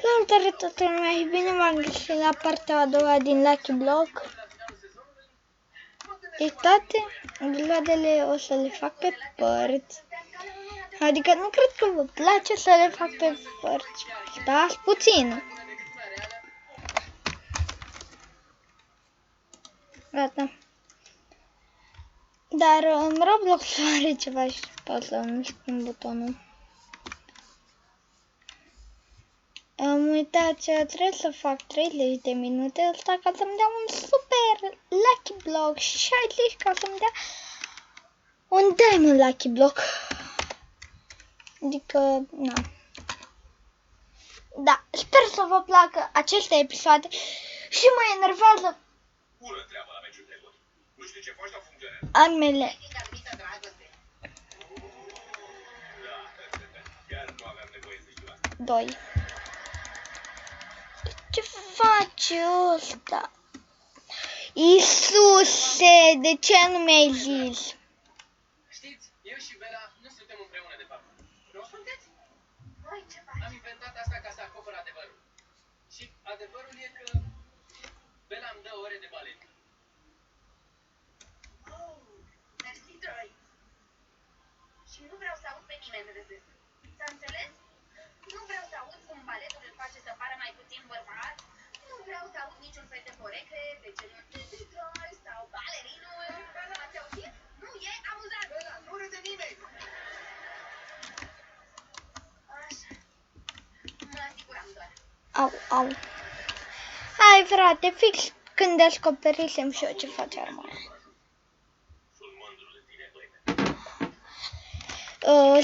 Salutare toată lumea și bine v-am găsit la partea a doua din Lucky Block. Deci toate ghiloadele o să le fac pe părți. Adică nu cred că vă place să le fac pe părți. Stați puțin. Gata. Dar în Roblox are ceva și pot să nu schimb butonul. Am uitat ce trebuie să fac 30 de minute ăsta ca să-mi dea un super Lucky Block și 60 ca să-mi dea un Diamond Lucky Block. Adică, na. Da, sper să vă placă aceste episoade și mă enervează armele. Doi. Ce faci ăsta? Iisuse, de ce nu mi-ai zis? Știți, eu și Bela nu suntem împreună de fapt. Nu sunteți? Am inventat asta ca să acopăr adevărul. Și adevărul e că Bela îmi dă ore de balet. Oh, mersi, Troy. Și nu vreau să aud pe nimeni râzând. S-a înțeles? Nu vreau să aud cum baletul îl face să pară mai puțin bărbat. Nu vreau să aud niciun fel de porecle de genul Troy sau balerinul. Ați auzit? Nu e amuzant. Nu râde nimeni! Așa. Mă asiguram doar. Au, au. Hai frate, fix când descoperisem și eu ce face armarea.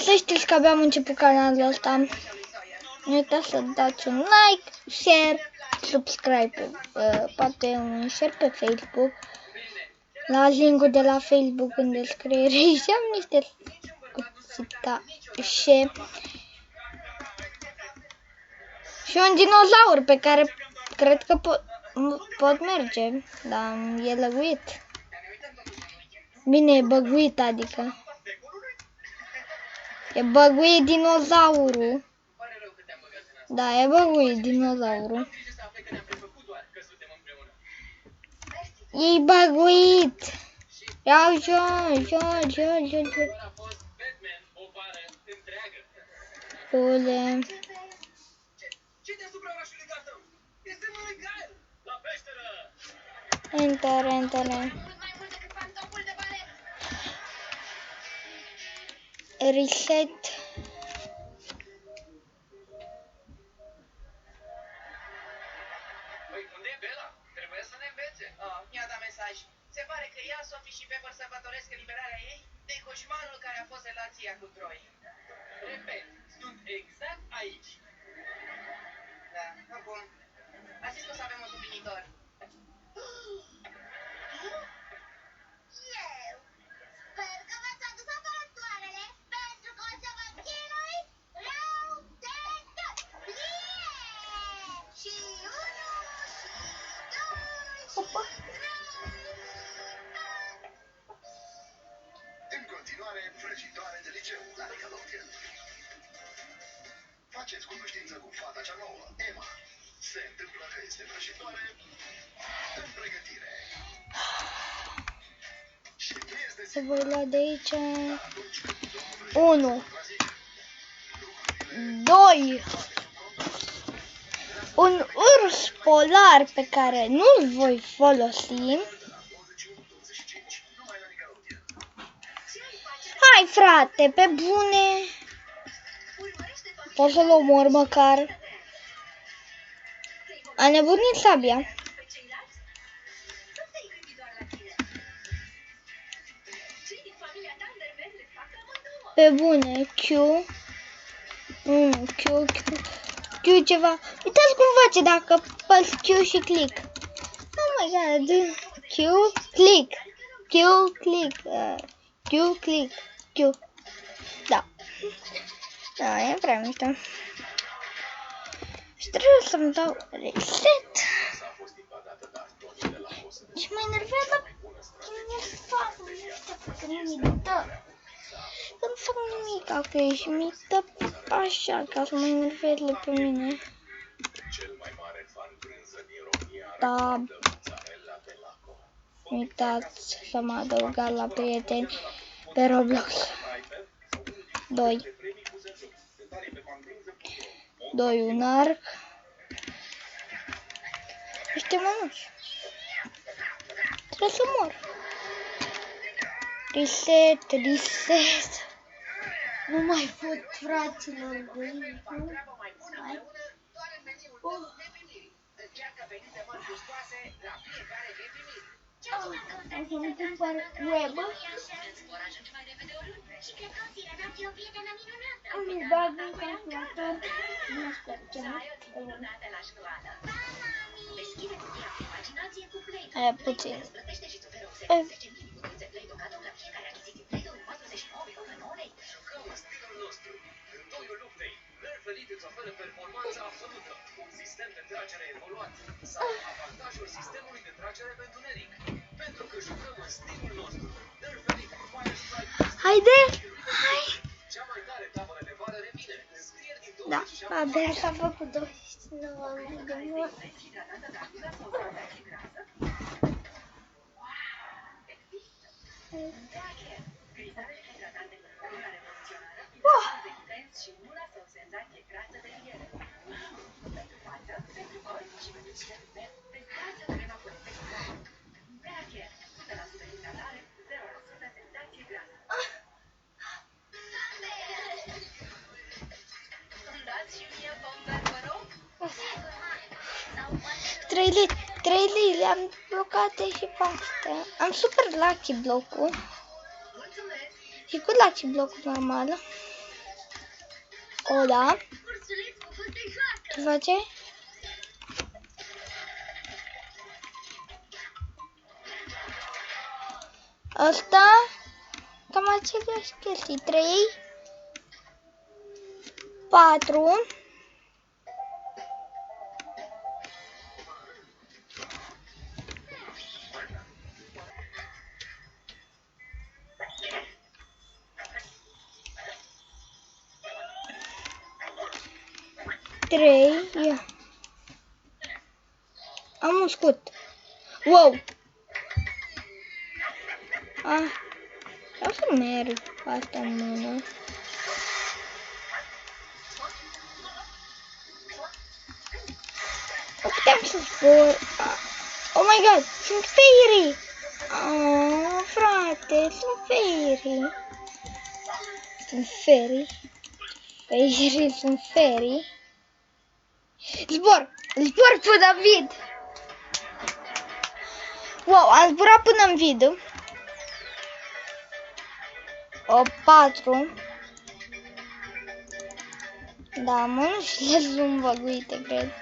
Să știți că abia am început canalul ăsta. Nu uitați să dați un like, share, subscribe, poate un share pe Facebook. La link-ul de la Facebook în descriere și am niște cuțitașe. Și un dinozaur pe care cred că pot merge, dar e lăguit. Bine, e băguit, adică. E băguit dinozaurul. Da, e băguit dinozaurul. E băguit. Iau Ule. Enter. Mult mai mult decât pantoful de balet. Reset. Păi, unde e Bela? Trebuie să ne învețe. Mi-a dat mesaj. Se pare că ea, Sophie și Pepper sărbătoresc eliberarea ei de coșmarul care a fost relația cu Troy. Repet, sunt exact aici. Da, bun. A zis că o să avem un suplinitor. Eu sper că v-ați adus apărătoarele pentru că o să vă chinui rău de tot. Și 1, și 2, și În continuare, vrăjitoare de liceu la Nickelodeon. Faceți cunoștință cu fata cea nouă, Emma. Se întâmplă că este vrăjitoare în pregătire. Și nu este Se voi lua de aici. 1, 2. Un urs polar pe care nu-l voi folosi. Hai frate, pe bune. Pot să-l omor măcar. A nebunit sabia. Pe bune, Q. Q ceva. Uitați cum face dacă păs Q și click. Oh my god. Q, click. Q. Da. Da, e prea mișto. Și trebuie să-mi dau reset. Și mă enervează când fac nimic. Când fac nimic, că ești mică așa, ca să mă enerveze pe mine. Cel mai mare fan brânză din România Da. recomandă mozzarella Belaco. Uitați să mă adăugați la prieteni pe Roblox. 2. 2 un arc. Niște mănuși. Trebuie să mor. Reset, reset. Nu mai pot, fraților. Treabă mai bună împreună doar în meniul tău Happy Meal. Încearcă venite mari gustoase la fiecare Happy Meal. Am să nu cumpăr web. Am bag în calculator. Nu știu ce aia puțin. Jucăm în stilul nostru. În toiul luptei, Nerf Elite îți oferă performanța absolută, un sistem de tragere evoluat sau avantajul sistemului de tragere pe întuneric. Pentru că jucăm în stilul nostru. Nerf Elite Fire Strike. Haide! Hai! Cea mai tare tabără de vară revine. Înscrieri din Da, 27 abia s-a făcut 29 de mult. Trei lei, am blocate și pe astea. Am super lucky block-ul. Și cu lucky block normal. O, da. Ce face? Asta, cam aceleași chestii. 3, 4. Ia. Am un scut. Wow! Vreau să merg cu asta în mână. Nu puteam să zbor. Oh my god! Sunt fairy! Oh, frate! Sunt fairy! Sunt fairy. Fairy sunt fairy. Zbor! Zbor pe David! Wow, am zburat până în vid. O, 4. Da, mă, nu știu, sunt băguite, cred.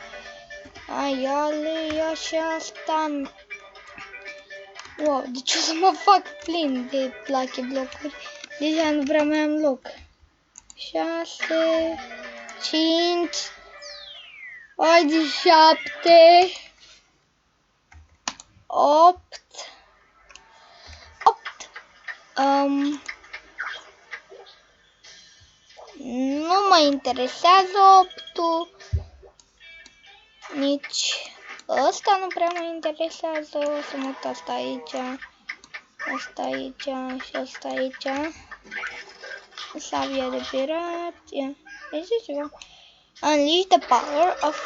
Ai, ale, așa asta. Wow, deci o să mă fac plin de lucky blocuri. Deja nu prea mai am loc. 6, 5, ai de 7, 8, 8. Nu mă interesează 8-ul. Nici ăsta nu prea mă interesează. O să mut asta aici. Asta aici și asta aici. Sabia de pirat. Este ceva. Unleash the power of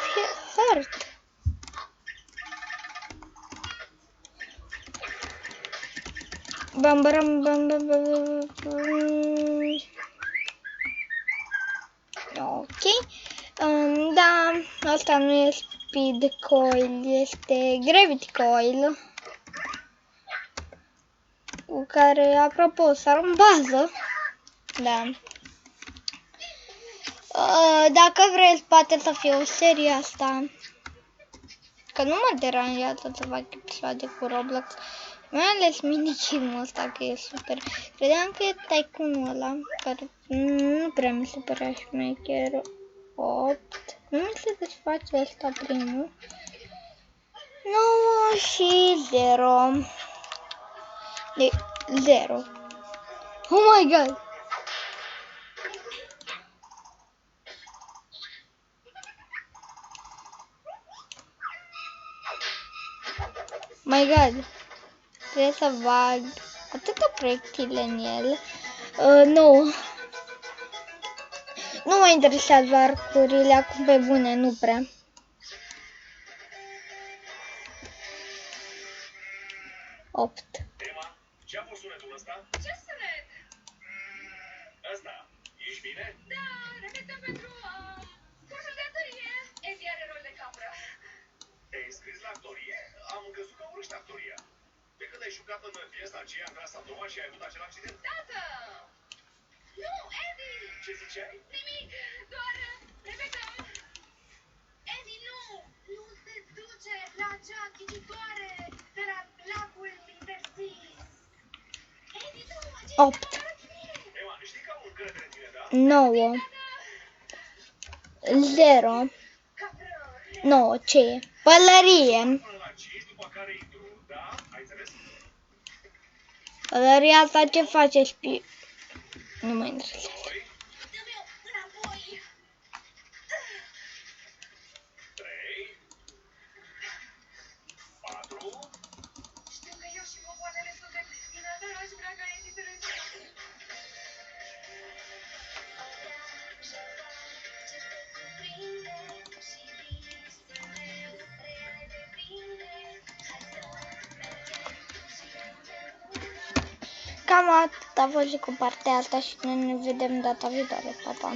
heart. Bam bam bam bam bam. Ok. Da, asta nu e speed coil, este gravity coil. Cu care, apropo, sar în bază. Da. Dacă vreți, poate să fie o serie asta. Că nu mă deranjează să fac episoade cu Roblox. Mai ales mini-game-ul ăsta, că e super. Credeam că e Tycoon-ul ăla, care nu prea mi se părea șmecher. 8. Nu mi se desface ăsta primul. 9 și 0. De 0. Oh my god! My God. Trebuie să bag atâtea proiectile în el. Nu. Nu mă interesează arcurile acum pe bune, nu prea. Opt. Emma, ce-a fost sunetul ăsta? Ce sunet? Ăsta. Ești bine? Da, repetăm pentru cursul de actorie. Ezi are rol de capră. Te-ai înscris la actorie? Am crezut că urăști actoria. De când ai jucat în piesa aceea în clasa a doua și ai avut acel accident? Tată! Nu, Ezi! Ce ziceai? Nimic, doar repetăm. Ezi, nu! Nu se duce la acea ghicitoare de la lacul interzis. Ezi, nu! Aceea 8. Emma, știi că am încredere în tine, da? 9. 0. capră! 9. Ce e? Pălărie. Până la 5, după care intru, da? Ai înțeles? Pălăria asta ce face? Nu mă interesează. 2, Dă-mi-o înapoi! 3, 4, Știu că eu și popoanele suntem bine, dar aș vrea ca Ezi să rezolve. Cam atât a fost și cu partea asta și noi ne vedem data viitoare. Pa, pa!